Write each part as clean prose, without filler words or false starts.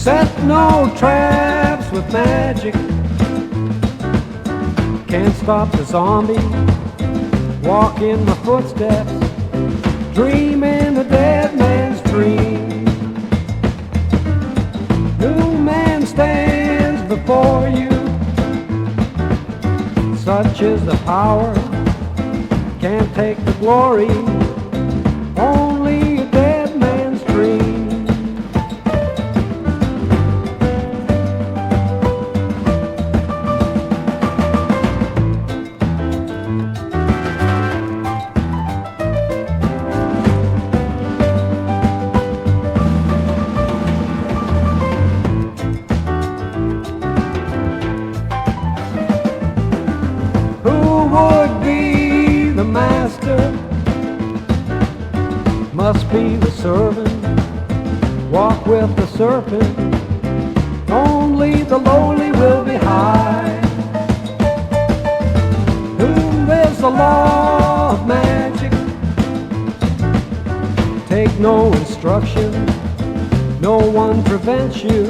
Set no traps with magic. Can't stop the zombie. Walk in my footsteps. Dream in a dead man's dream. New man stands before you. Such is the power. Can't take the glory. Only a dead man's dream. Would be the master, must be the servant. Walk with the serpent, only the lowly will be high. Whom is the law of magic? Take no instruction, no one prevents you.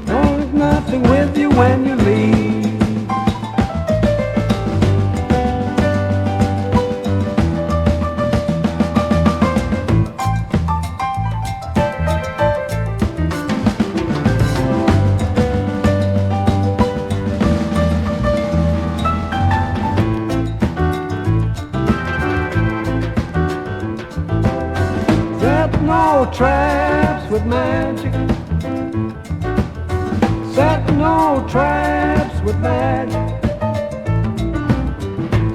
There's nothing with you when you leave. No traps with magic. Set no traps with magic.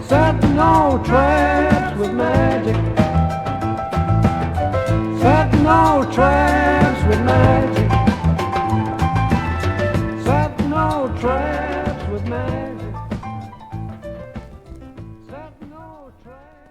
Set no traps with magic. Set no traps with magic. Set no traps with magic. Set no traps.